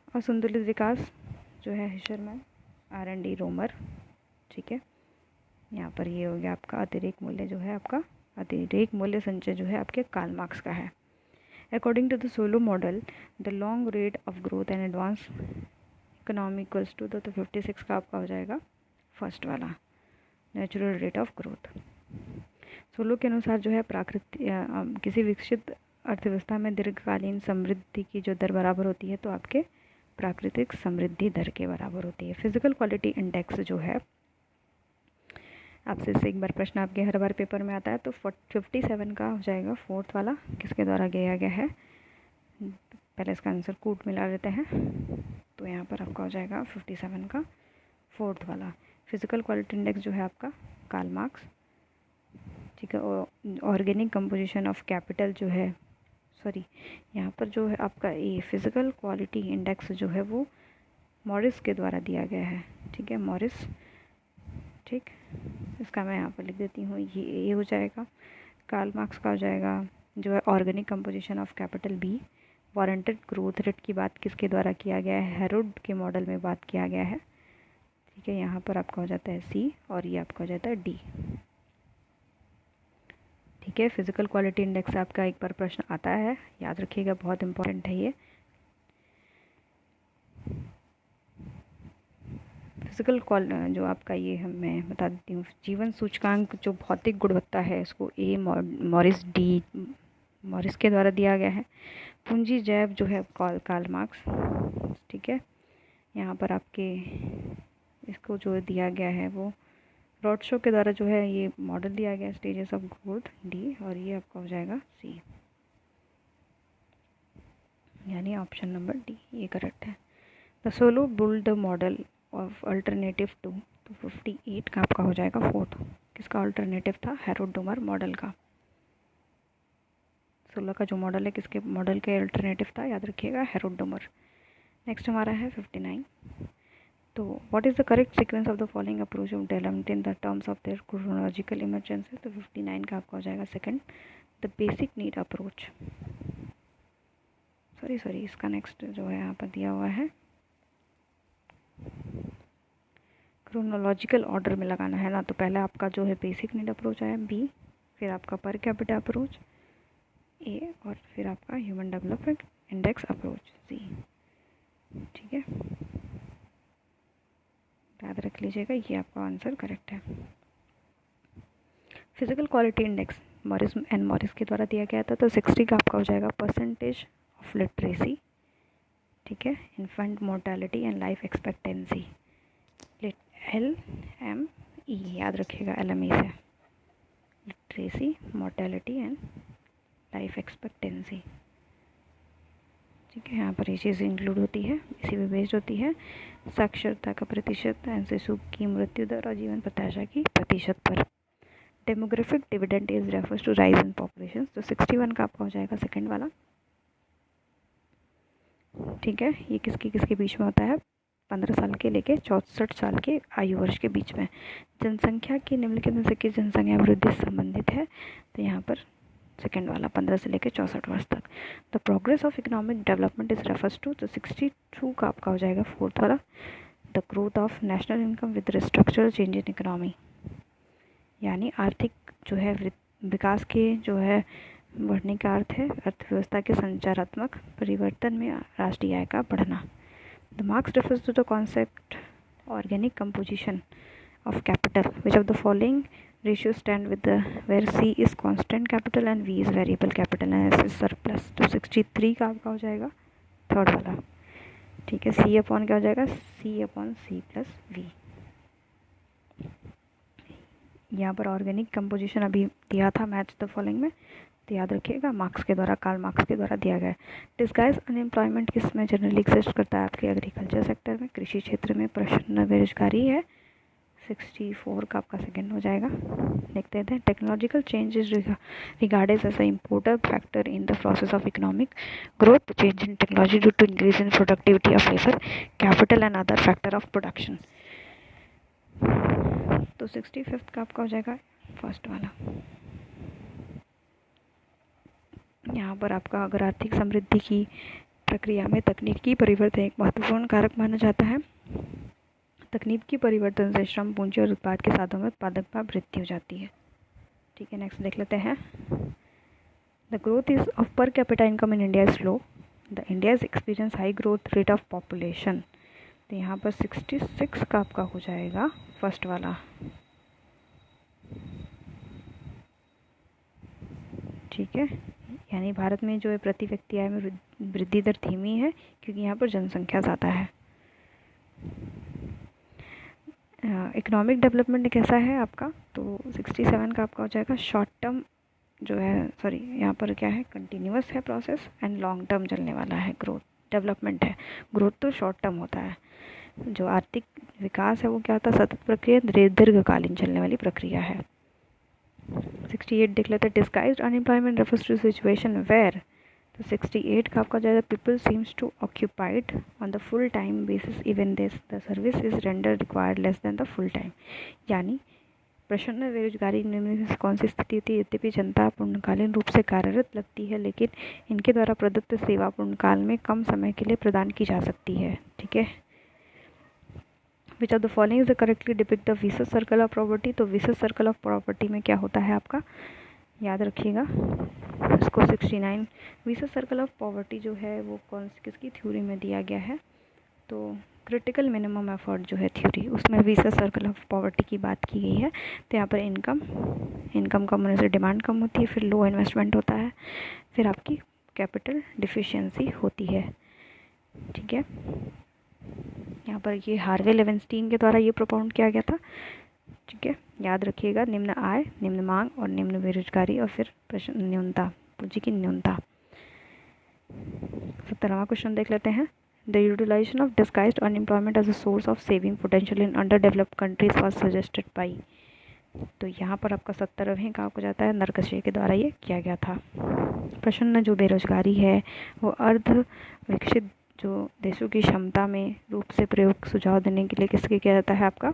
और संतुलित विकास जो है फिशरमैन, R&D रोमर, ठीक है। यहाँ पर ये हो गया आपका अतिरेक मूल्य जो है आपका, अतिरेक मूल्य संचय जो है आपके कार्ल मार्क्स का है। According to the Solow model the long rate of growth and advance economy equals to, तो 56 का आपका हो जाएगा फर्स्ट वाला, natural rate of growth. Solow के अनुसार जो है प्राकृतिक किसी विकसित अर्थव्यवस्था में दीर्घकालीन समृद्धि की जो दर बराबर होती है, तो आपके प्राकृतिक समृद्धि दर के बराबर होती है। फिजिकल क्वालिटी इंडेक्स जो है, आपसे इससे एक बार प्रश्न आपके हर बार पेपर में आता है, तो 57 का हो जाएगा फोर्थ वाला, किसके द्वारा दिया गया है। पहले इसका आंसर कूट मिला लेते हैं, तो यहाँ पर आपका हो जाएगा 57 का फोर्थ वाला। फिजिकल क्वालिटी इंडेक्स जो है आपका कार्ल मार्क्स, ठीक है। ऑर्गेनिक कंपोजिशन ऑफ कैपिटल जो है, सॉरी यहाँ पर जो है आपका ये फिजिकल क्वालिटी इंडेक्स जो है वो मॉरिस के द्वारा दिया गया है, ठीक है, मॉरिस, ठीक। इसका मैं यहाँ पर लिख देती हूँ, ये हो जाएगा। कार्ल मार्क्स का हो जाएगा जो है organic composition of capital B. Warranted growth rate की बात किसके द्वारा किया गया है, हेरोड के मॉडल में बात किया गया है, ठीक है। यहाँ पर आपका हो जाता है सी और ये आपका हो जाता है डी, ठीक है। फिजिकल क्वालिटी इंडेक्स से आपका एक बार प्रश्न आता है, याद रखिएगा, बहुत इंपॉर्टेंट है ये। फिजिकल जो आपका ये मैं बता देती हूँ, जीवन सूचकांक जो भौतिक गुणवत्ता है इसको ए मॉरिस के द्वारा दिया गया है। पूंजी जैव जो है कार्ल मार्क्स, ठीक है। यहाँ पर आपके इसको जो दिया गया है वो रॉडशॉ के द्वारा जो है ये मॉडल दिया गया, स्टेजेस ऑफ ग्रोथ डी, और ये आपका हो जाएगा सी, यानी ऑप्शन नंबर डी ये करेक्ट है। The Solow built model of alternative to, तो 58 का आपका हो जाएगा फोर्थ, किसका अल्टरनेटिव था, हेरोडोमर मॉडल का। 16 का जो मॉडल है किसके मॉडल के अल्टरनेटिव था, याद रखिएगा, हेरोडोमर। नेक्स्ट हमारा है 59, तो what is the correct sequence of the following approach of development in the terms of their chronological emergence, तो 59 का आपका हो जाएगा second, the basic need approach. Sorry इसका नेक्स्ट जो है यहाँ पर दिया हुआ है, क्रोनोलॉजिकल ऑर्डर में लगाना है ना, तो पहले आपका जो है बेसिक नीड अप्रोच आया बी, फिर आपका पर कैपिटा अप्रोच ए, और फिर आपका ह्यूमन डेवलपमेंट इंडेक्स अप्रोच सी, ठीक है। याद रख लीजिएगा, ये आपका आंसर करेक्ट है। फिजिकल क्वालिटी इंडेक्स मॉरिस के द्वारा दिया गया था, तो 60 का आपका हो जाएगा परसेंटेज ऑफ लिटरेसी, ठीक है, infant mortality and life expectancy, LME, याद रखिएगा, LME से literacy, mortality and life expectancy, ठीक है, यहाँ पर ये चीज़ इंक्लूड होती है, इसी पे बेस्ड होती है। साक्षरता का प्रतिशत, शिशु की मृत्यु दर और जीवन प्रत्याशा की प्रतिशत पर। Demographic dividend is refers to rise in population, तो 61 का आपका हो जाएगा सेकंड वाला। ठीक है, ये किसके बीच में होता है, 15 साल के लेके 64 साल के आयु वर्ष के बीच में। जनसंख्या की निम्नलिखित में से किस जनसंख्या वृद्धि से संबंधित है, तो यहाँ पर सेकेंड वाला 15 से लेकर 64 वर्ष तक। The progress of economic development is refers to, तो 62 का आपका हो जाएगा फोर्थ वाला। The growth of national income with structural change in economy, यानी आर्थिक जो है विकास के जो है बढ़ने का अर्थ है अर्थव्यवस्था के संचारात्मक परिवर्तन में राष्ट्रीय आय का बढ़ना। The Marx refers to the concept organic composition of capital, which of the following ratios stand with the where C is constant capital and V is variable capital and S is surplus, तो 63 का आपका हो जाएगा third वाला। ठीक है, C upon क्या हो जाएगा, C upon C plus V। यहाँ पर ऑर्गेनिक कंपोजिशन अभी दिया था मैच द फॉलोइंग में, तो याद रखिएगा मार्क्स के द्वारा, कार्ल मार्क्स के द्वारा दिया गया है। डिस्गाइज अनएम्प्लॉयमेंट किस में जनरली एग्जिस्ट करता है, आपके एग्रीकल्चर सेक्टर में, कृषि क्षेत्र में प्रश्न बेरोजगारी है। 64 का आपका सेकेंड हो जाएगा। देखते हैं technological change is regarded as a important factor in the process of economic growth, change in technology due to increase in productivity of labour capital and other factor of production, तो 65 का आपका हो जाएगा first वाला। यहाँ पर आपका अगर आर्थिक समृद्धि की प्रक्रिया में तकनीकी परिवर्तन एक महत्वपूर्ण कारक माना जाता है। तकनीकी परिवर्तन से श्रम पूंजी और उत्पाद के साधनों में उत्पादकता वृद्धि हो जाती है। ठीक है, नेक्स्ट देख लेते हैं। द ग्रोथ इज ऑफ पर capita income in India is low, the India is experience high growth rate of population, तो यहाँ पर 66 का आपका हो जाएगा फर्स्ट वाला। ठीक है, यानी भारत में जो है प्रति व्यक्ति आय में वृद्धि दर धीमी है क्योंकि यहाँ पर जनसंख्या ज़्यादा है। इकोनॉमिक डेवलपमेंट कैसा है आपका, तो 67 का आपका हो जाएगा शॉर्ट टर्म जो है, सॉरी यहाँ पर क्या है, कंटिन्यूअस है प्रोसेस एंड लॉन्ग टर्म चलने वाला है ग्रोथ डेवलपमेंट है। ग्रोथ तो शॉर्ट टर्म होता है, जो आर्थिक विकास है वो क्या होता है, सतत प्रक्रिया, दीर्घकालीन चलने वाली प्रक्रिया है। 68 देख लेते हैं। Disguised unemployment refers to situation where, तो 68 का आपका जाएगा people seems to occupied on the full time basis even this the service is render required less than the full time, यानी प्रश्न बेरोजगारी निम्न कौन सी स्थिति होती है, यद्यपि जनता पूर्णकालीन रूप से कार्यरत लगती है लेकिन इनके द्वारा प्रदत्त सेवा पूर्णकाल में कम समय के लिए प्रदान की जा सकती है। ठीक है, which of the following is the correctly depict the vicious circle of property, तो विशेष सर्कल ऑफ प्रॉपर्टी में क्या होता है आपका, याद रखिएगा इसको 69। विशेष सर्कल ऑफ पॉवर्टी जो है वो कौन सी किसकी थ्योरी में दिया गया है, तो क्रिटिकल मिनिमम एफर्ट जो है थ्योरी, उसमें विशेष सर्कल ऑफ पॉवर्टी की बात की गई है। तो यहाँ पर इनकम कम होने से डिमांड कम होती है, फिर लो इन्वेस्टमेंट होता है, फिर आपकी कैपिटल डिफिशियंसी होती है। ठीक है, यहाँ पर ये हार्वे लेवेंस्टीन के द्वारा ये प्रोपाउंड किया गया था। ठीक है, याद रखिएगा निम्न आय, निम्न मांग और निम्न बेरोजगारी और फिर प्रश्न न्यूनता, पूंजी की न्यूनता। 17वां क्वेश्चन देख लेते हैं। The utilisation of disguised unemployment as a source of saving potential in under developed countries was suggested by, तो यहाँ पर आपका 17वें का हो जाता है नरकशे के द्वारा ये किया गया था। प्रश्न जो बेरोजगारी है वो अर्ध विकसित जो देशों की क्षमता में रूप से प्रयोग सुझाव देने के लिए किसके किया जाता है, आपका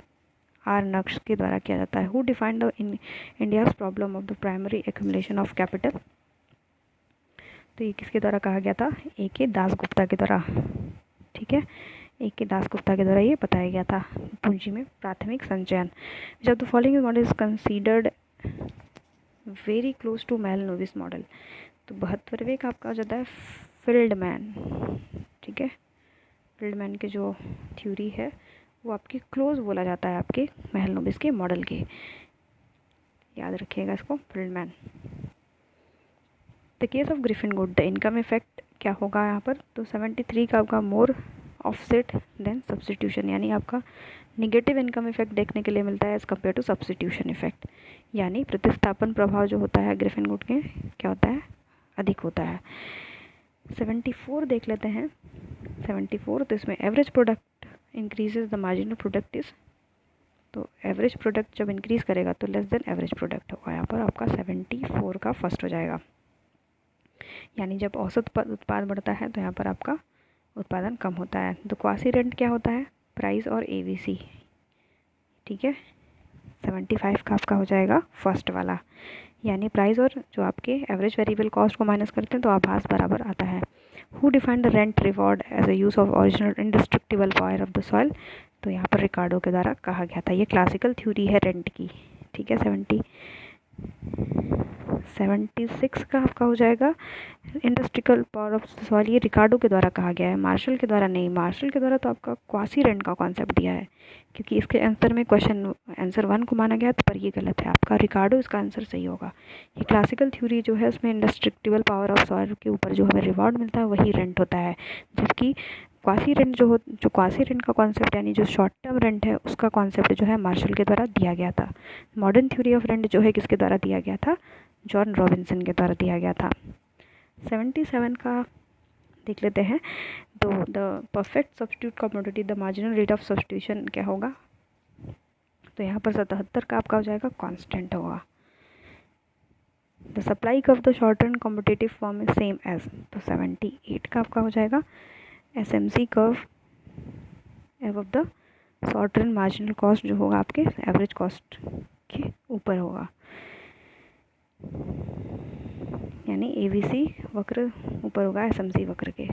आर नक्श के द्वारा किया जाता है। Who defined the India's problem of the primary accumulation of capital, तो ये किसके द्वारा कहा गया था, ए के दासगुप्ता के द्वारा। ठीक है, ए के दासगुप्ता के द्वारा ये बताया गया था, पूंजी में प्राथमिक संचयन। जब the following model is considered very close to Mahalanobis model, तो 72वें का आपका हो जाता है फील्डमैन। ठीक है, फील्डमैन के जो थ्योरी है वो आपके क्लोज बोला जाता है आपके मेलनोविस के मॉडल के, याद रखिएगा इसको, fieldman. The case of Griffin-good, the income effect क्या होगा यहाँ पर, तो 73 का आपका मोर ऑफसेट देन सब्सटीट्यूशन, यानी आपका निगेटिव इनकम इफेक्ट देखने के लिए मिलता है as compare to substitution effect, यानी प्रतिस्थापन प्रभाव जो होता है ग्रिफिन-गुड के क्या होता है, अधिक होता है। 74 देख लेते हैं। 74, तो इसमें average product increases the marginal product is, तो एवरेज प्रोडक्ट जब इंक्रीज़ करेगा तो लेस देन एवरेज प्रोडक्ट होगा। यहाँ पर आपका 74 का फर्स्ट हो जाएगा। यानी जब औसत उत्पाद बढ़ता है तो यहाँ पर आपका उत्पादन कम होता है। तो क्वासी रेंट क्या होता है? प्राइस और एवीसी। ठीक है, 75 का आपका हो जाएगा फर्स्ट वाला। यानी प्राइस और जो आपके एवरेज वेरिएबल कॉस्ट को माइनस करते हैं तो आभास बराबर आता है। Who define the rent reward as a use of original indestructible power of the soil, तो यहाँ पर रिकार्डो के द्वारा कहा गया था। ये क्लासिकल थ्योरी है रेंट की। ठीक है, 76 का आपका हो जाएगा इंडस्ट्रियल पावर ऑफ सॉइल, ये रिकार्डो के द्वारा कहा गया है, मार्शल के द्वारा नहीं। मार्शल के द्वारा तो आपका क्वासी रेंट का कॉन्सेप्ट दिया है, क्योंकि इसके आंसर में क्वेश्चन आंसर 1 को माना गया था, पर ये गलत है आपका। रिकार्डो इसका आंसर सही होगा। ये क्लासिकल थ्योरी जो है उसमें इंडस्ट्रियल पावर ऑफ सॉइल के ऊपर जो हमें रिवॉर्ड मिलता है वही रेंट होता है। जबकि क्वासी रेंट जो क्वासी रेंट का कॉन्सेप्ट यानी जो शॉर्ट टर्म रेंट है उसका कॉन्सेप्ट जो है मार्शल के द्वारा दिया गया था। मॉडर्न थ्योरी ऑफ रेंट जो है किसके द्वारा दिया गया था? जॉन रॉबिन्सन के द्वारा दिया गया था। 77 का देख लेते हैं। तो the perfect substitute commodity the marginal rate of substitution क्या होगा? तो यहाँ पर 77 का आपका हो जाएगा कांस्टेंट होगा। The supply curve the short term competitive form is same as, तो 78 का आपका हो जाएगा एसएमसी कर्व एवं the short term marginal cost जो होगा आपके एवरेज कॉस्ट के ऊपर होगा। यानी एवीसी वक्र ऊपर होगा एसएमसी वक्र के।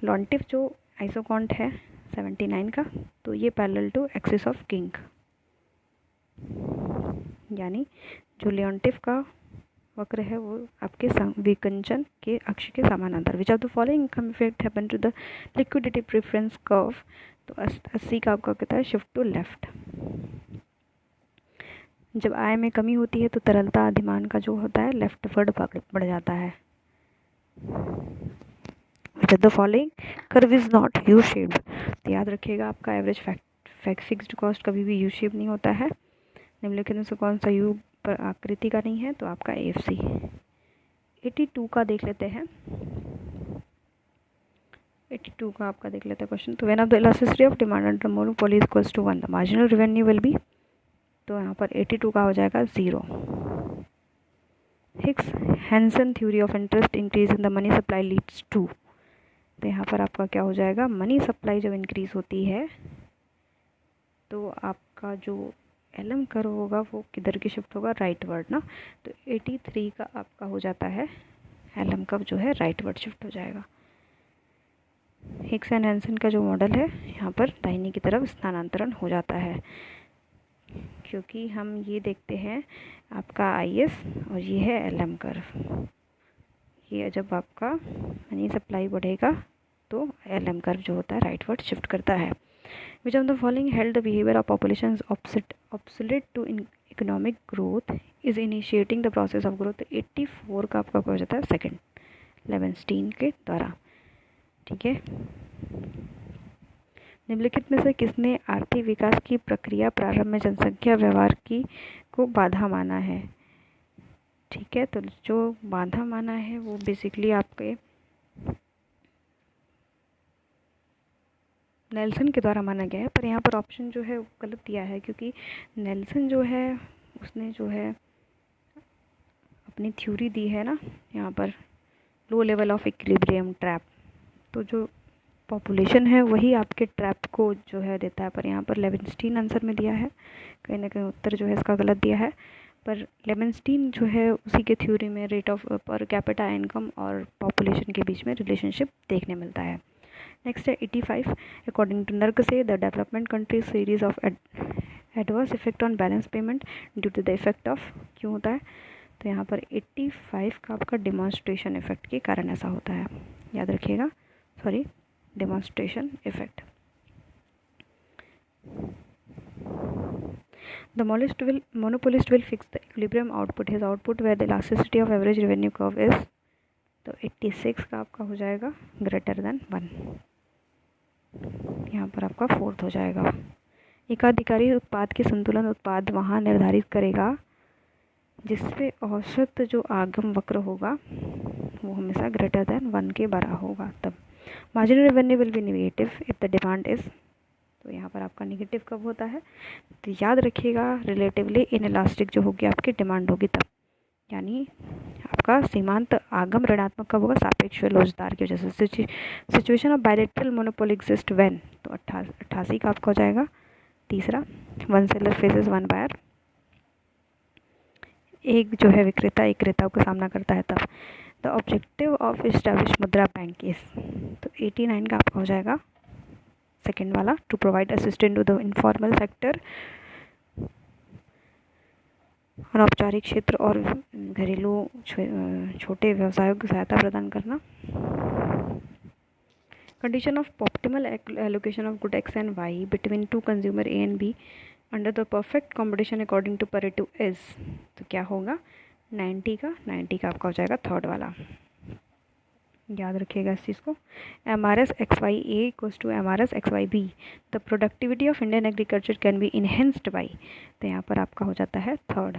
लॉन्टिफ जो आइसोकॉन्ट है 79 का, तो ये parallel to axis of king, यानी जो लियोन्टिफ का वक्र है वो आपके विकंचन के अक्ष के समानांतर। Which of the following income effect happen to the liquidity preference curve, तो 80 का आपका कहता है शिफ्ट टू लेफ्ट। जब आय में कमी होती है तो तरलता अधिमान का जो होता है लेफ्टवर्ड बढ़ जाता है। Which of the following curve is not U shaped, तो याद रखिएगा आपका एवरेज फिक्स्ड कॉस्ट कभी भी यू शेप नहीं होता है। निम्नलिखित में से कौन सा यू पर आकृति का नहीं है? तो आपका एफसी। 82 का देख लेते हैं। 82 का आपका देख लेते हैं क्वेश्चन। तो when of the elasticity of demand under monopoly is equals to 1 the marginal revenue will be, तो यहाँ पर 82 का हो जाएगा 0। Hicks Hansen theory of interest increase in the money supply leads to, तो यहाँ पर आपका क्या हो जाएगा? मनी सप्लाई जब इंक्रीज होती है तो आपका जो एलएम कर्व होगा वो किधर की शिफ्ट होगा? राइट वर्ड ना। तो 83 का आपका हो जाता है एलएम कर्व जो है राइट वर्ड शिफ्ट हो जाएगा। हिक्स एंड हैंसन का जो मॉडल है यहाँ पर दाहिनी की तरफ स्थानांतरण हो जाता है, क्योंकि हम ये देखते हैं आपका आईएस और ये है एलएम कर्व। ये जब आपका मनी सप्लाई बढ़ेगा तो एलएम कर्व जो होता है राइट वर्ड शिफ्ट करता है। Which of the following held the behavior of populations obsolete to economic growth is initiating the process of growth? 84 का आपका हो जाता है सेकंड, लेवेंस्टीन के द्वारा। ठीक है, निम्नलिखित में से किसने आर्थिक विकास की प्रक्रिया प्रारंभ में जनसंख्या व्यवहार की को बाधा माना है? ठीक है, तो जो बाधा माना है वो बेसिकली आपके नेल्सन के द्वारा माना गया है, पर यहाँ पर ऑप्शन जो है वो गलत दिया है, क्योंकि नेल्सन जो है उसने जो है अपनी थ्योरी दी है ना यहाँ पर low level of equilibrium trap, तो जो पॉपुलेशन है वही आपके ट्रैप को जो है देता है, पर यहाँ पर लेवेंस्टीन आंसर में दिया है। कहीं ना कहीं उत्तर जो है इसका गलत दिया है, पर लेवेंस्टीन जो है उसी के थ्योरी में रेट ऑफ पर कैपिटा इनकम और पॉपुलेशन के बीच में रिलेशनशिप देखने मिलता है। नेक्स्ट है 85। According to Nurkse the development country series of adverse effect on balance payment due to the effect of क्यों होता है? तो यहाँ पर 85 का आपका डिमॉन्स्ट्रेशन इफेक्ट के कारण ऐसा होता है, याद रखिएगा। Sorry, demonstration effect. The monopolist will fix the equilibrium output his output where the elasticity of average revenue curve is, तो 86 का आपका हो जाएगा ग्रेटर देन 1, यहाँ पर आपका 4th हो जाएगा। एकाधिकारी उत्पाद के संतुलन उत्पाद वहाँ निर्धारित करेगा जिसपे औसत जो आगम वक्र होगा वो हमेशा ग्रेटर देन 1 के बड़ा होगा तब। Marginal revenue will B negative if the demand is, तो यहाँ पर आपका नेगेटिव कब होता है, तो याद रखिएगा रिलेटिवली इनइलास्टिक जो होगी आपकी डिमांड होगी तब, यानी आपका सीमांत आगम ऋणात्मक कब होगा, सापेक्ष लोचदार की वजह से। Situation of bilateral monopoly exist when, तो 88 का आपका हो जाएगा। तीसरा, one seller faces one buyer, एक जो है विक्रेता एक क्रेताओं का सामना करता है तब। The objective of establish Mudra bank is, तो 89 का आपका हो जाएगा सेकेंड वाला, to provide assistant to the informal sector, अनौपचारिक क्षेत्र और घरेलू छोटे व्यवसायों की सहायता प्रदान करना। Condition of optimal allocation of good X and Y between two consumer A and B under the perfect competition according to Pareto is, तो क्या होगा 90 का आपका हो जाएगा थर्ड वाला। याद रखिएगा इस चीज़ को। MRS XY A equals to MRS XY B, the productivity of Indian agriculture can be enhanced by, तो यहाँ पर आपका हो जाता है थर्ड।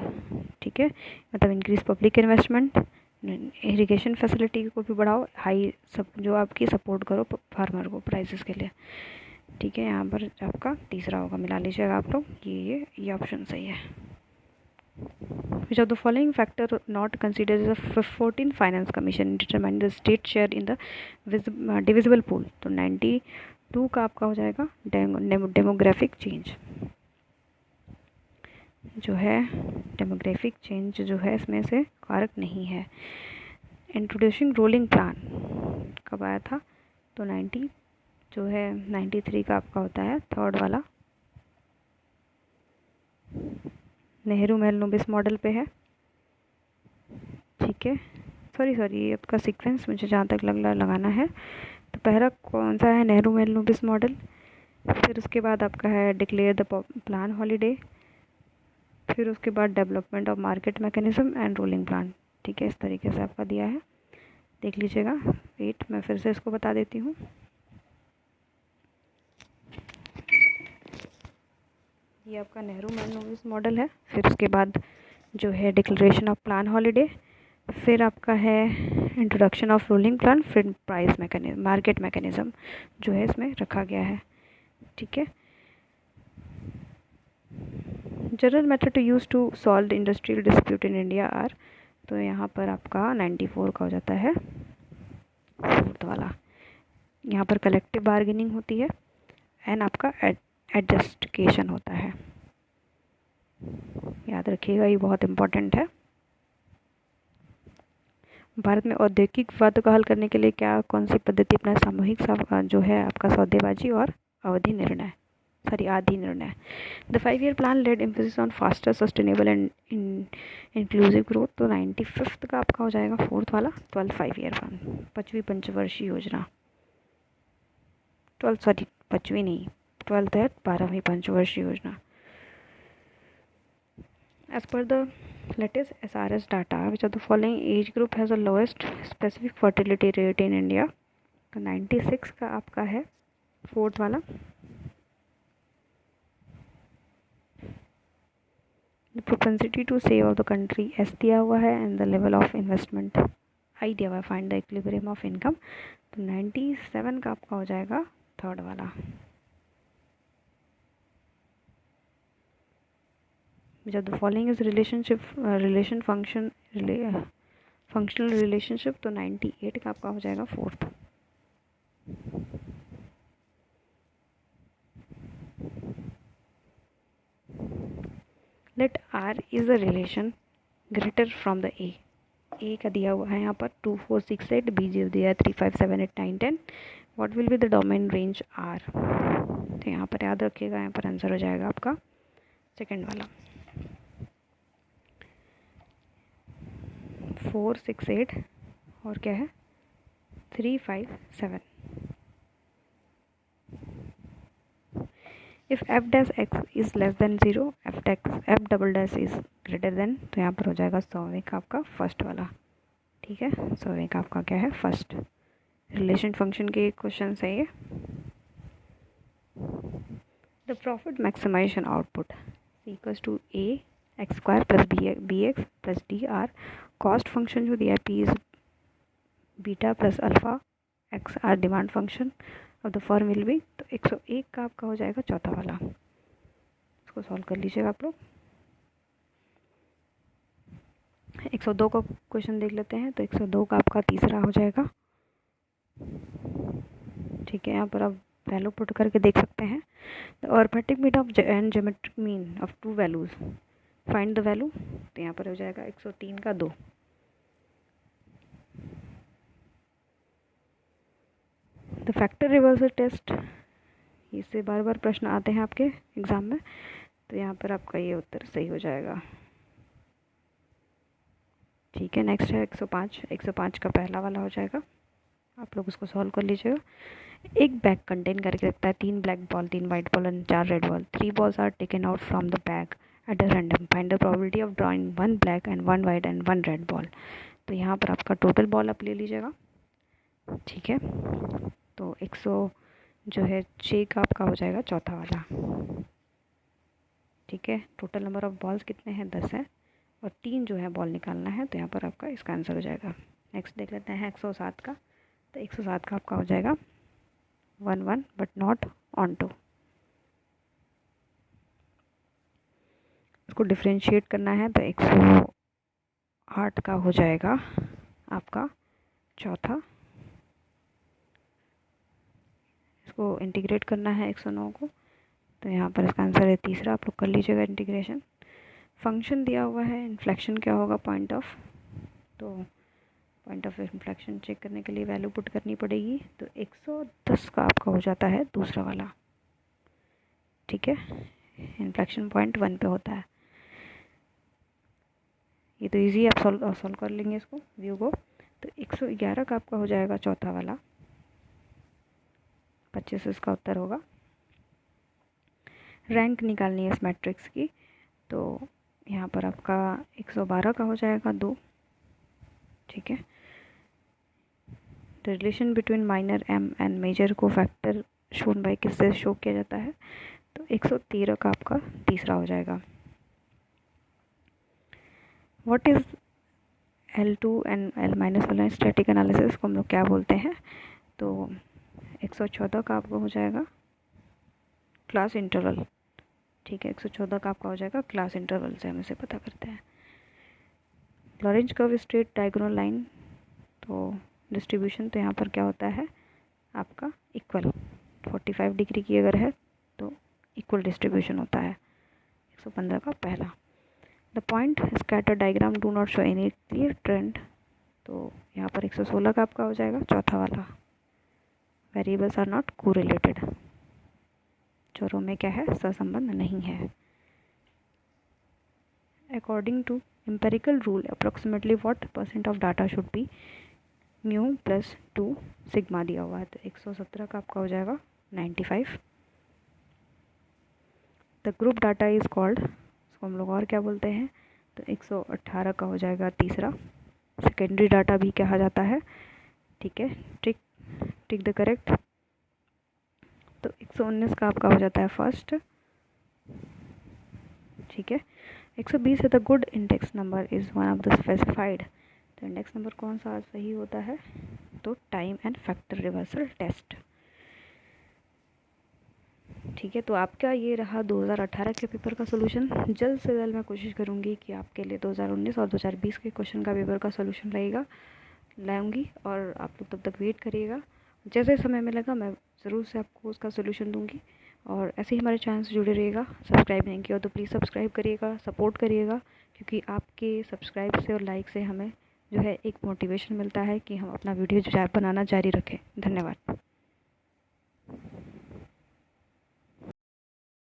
ठीक है, मतलब increase public investment, irrigation facility को भी बढ़ाओ, हाई सब जो आपकी सपोर्ट करो फार्मर को प्राइसेस के लिए। ठीक है, यहाँ पर आपका तीसरा होगा, मिला लीजिएगा आप लोग, ये ऑप्शन सही है। Which of the following factor not considered as a 14 finance commission determine the state share in the divisible pool, तो 92 का आपका हो जाएगा डेमोग्राफिक चेंज, जो है डेमोग्राफिक चेंज जो है इसमें से कारक नहीं है। इंट्रोड्यूसिंग रोलिंग प्लान कब आया था, तो 90 जो है 93 का आपका होता है थर्ड वाला। नेहरू मेलनोबिस मॉडल पे है। ठीक है, सॉरी आपका सीक्वेंस मुझे जहाँ तक लगाना है, तो पहला कौन सा है, नेहरू मेलनोबिस मॉडल, फिर उसके बाद आपका है डिक्लेयर द प्लान हॉलीडे, फिर उसके बाद development of market mechanism and rolling plan. ठीक है, इस तरीके से आपका दिया है, देख लीजिएगा। वेट, मैं फिर से इसको बता देती हूँ। ये आपका नेहरू मेलनोबिस मॉडल है, फिर उसके बाद जो है डिक्लेरेशन ऑफ प्लान हॉलीडे, फिर आपका है इंट्रोडक्शन ऑफ रोलिंग प्लान, फिर प्राइस मैकेनिज्म मार्केट मैकेनिज्म जो है इसमें रखा गया है। ठीक है, general method to use to solve the industrial dispute in India are, तो यहाँ पर आपका 94 का हो जाता है फोर्थ वाला। यहाँ पर कलेक्टिव बार्गेनिंग होती है एंड आपका एडजस्टिकेशन होता है, याद रखिएगा, ये बहुत इम्पोर्टेंट है। भारत में औद्योगिक विवादों का हल करने के लिए कौन सी पद्धति अपना, सामूहिक जो है आपका सौदेबाजी और आदि निर्णय। The 5 year plan lead emphasis on faster sustainable and inclusive growth, तो 95 का आपका हो जाएगा फोर्थ वाला। 12 5 ईयर प्लान, 5वीं पंचवर्षीय योजना, 5वीं नहीं 12th है, 12वीं पंचवर्षीय योजना। As per the latest SRS data, which of the following age group has the lowest specific fertility rate in India, तो 96 का आपका है फोर्थ वाला। The propensity to save of the country S दिया हुआ है and the level of investment I दिया हुआ है, find the equilibrium of income, तो 97 का आपका हो जाएगा थर्ड वाला। Which of the following is functional relationship, तो 98 का आपका हो जाएगा fourth. Let R is a relation greater from the A का दिया हुआ है यहाँ पर 2 4 6 8, B दिया है 3 5 7 8 9 10। What will be the domain range R, तो यहाँ पर याद रखिएगा, यहाँ पर आंसर हो जाएगा आपका सेकंड वाला 4 6 8 और क्या है 3 5 7। If f dash x is less than 0, f double dash is greater than, तो यहाँ पर हो जाएगा 100वें का आपका फर्स्ट वाला। ठीक है, 100वें का आपका क्या है फर्स्ट। रिलेशन फंक्शन के क्वेश्चन है ये। The profit maximisation output equals to a x² plus B X plus D R. Cost function जो दिया है p is beta plus alpha X R demand function of the firm will be, तो 101 का आपका हो जाएगा चौथा वाला। इसको सॉल्व कर लीजिएगा आप लोग। 102 का क्वेश्चन देख लेते हैं। तो 102 का आपका तीसरा हो जाएगा। ठीक है, यहाँ पर आप वैल्यू पुट करके देख सकते हैं। The arithmetic mean of and geometric mean of to values, find the value. तो यहाँ पर हो जाएगा 103 का 2। द फैक्टर रिवर्सल टेस्ट, इससे बार बार प्रश्न आते हैं आपके एग्जाम में, तो यहाँ पर आपका ये उत्तर सही हो जाएगा। ठीक है, नेक्स्ट है 105। 105 का पहला वाला हो जाएगा, आप लोग उसको सॉल्व कर लीजिएगा। एक बैग कंटेन करके रखता है 3 black ball, 3 white ball and 4 red ball. 3 balls are taken out from the bag at a random, find the probability of drawing 1 black and 1 white and 1 red ball. तो यहाँ पर आपका टोटल बॉल आप ले लीजिएगा। ठीक है, तो 106 का आपका हो जाएगा चौथा वाला। ठीक है, टोटल नंबर ऑफ बॉल्स कितने हैं, 10 है, और 3 जो है बॉल निकालना है, तो यहाँ पर आपका इसका आंसर हो जाएगा। नेक्स्ट देख लेते हैं 107 का। तो 107 का आपका हो जाएगा 1 1 बट नॉट ऑन टू। इसको डिफ्रेंशिएट करना है, तो 108 का हो जाएगा आपका चौथा। इसको इंटीग्रेट करना है 109 को, तो यहाँ पर इसका आंसर है तीसरा। आप लोग कर लीजिएगा इंटीग्रेशन। फंक्शन दिया हुआ है, इन्फ्लेक्शन क्या होगा, पॉइंट ऑफ, तो पॉइंट ऑफ इन्फ्लेक्शन चेक करने के लिए वैल्यू पुट करनी पड़ेगी। तो 110 का आपका हो जाता है दूसरा वाला। ठीक है, इन्फ्लेक्शन पॉइंट 1 पे होता है। ये तो इजी, आप सॉल्व कर लेंगे इसको, व्यू को। तो 111 का आपका हो जाएगा चौथा वाला, 25 इसका उत्तर होगा। रैंक निकालनी है इस मैट्रिक्स की, तो यहाँ पर आपका 112 का हो जाएगा 2। ठीक है, the relation between minor M and major cofactor shown by किससे शो किया जाता है, तो 113 का आपका तीसरा हो जाएगा। What is L2 and L- वाला स्टैटिक एनालिसिस को हम लोग क्या बोलते हैं, तो 114 का आपको हो जाएगा क्लास इंटरवल। ठीक है, 114 का आपका हो जाएगा क्लास इंटरवल से हम इसे पता करते हैं। Lorentz curve straight diagonal line, तो डिस्ट्रीब्यूशन तो यहाँ पर क्या होता है आपका इक्वल, 45 डिग्री की अगर है तो इक्वल डिस्ट्रीब्यूशन होता है। 115 का पहला। The point scatter diagram do not show any clear trend, तो यहाँ पर 116 का आपका हो जाएगा चौथा वाला। वेरिएबल्स आर नॉट कोरिलेटेड, चरों में क्या है, सहसंबंध नहीं है। According to empirical rule approximately what % of data should be mu plus 2 sigma दिया हुआ है, तो 117 का आपका हो जाएगा 95। The group data is called, इसको हम लोग और क्या बोलते हैं, तो 118 का हो जाएगा तीसरा। सेकेंडरी डाटा भी कहा जाता है। ठीक है, टिक द करेक्ट। तो 119 का आपका हो जाता है फर्स्ट। ठीक है, 120 है the good index number is one of the specified, तो इंडेक्स नंबर कौन सा सही होता है, तो time and factor reversal test. ठीक है, तो आपका ये रहा 2018 के पेपर का सोल्यूशन। जल्द से जल्द मैं कोशिश करूँगी कि आपके लिए 2019 और 2020 के क्वेश्चन का पेपर का सोल्यूशन लाऊंगी, और आप लोग तब तक वेट करिएगा। जैसे समय मिलेगा मैं ज़रूर से आपको उसका सोल्यूशन दूंगी। और ऐसे ही हमारे चैनल से जुड़े रहिएगा। सब्सक्राइब नहीं किया तो प्लीज़ सब्सक्राइब करिएगा, सपोर्ट करिएगा, क्योंकि आपके सब्सक्राइब से और लाइक से हमें जो है एक मोटिवेशन मिलता है कि हम अपना वीडियो जो है बनाना जारी रखें। धन्यवाद।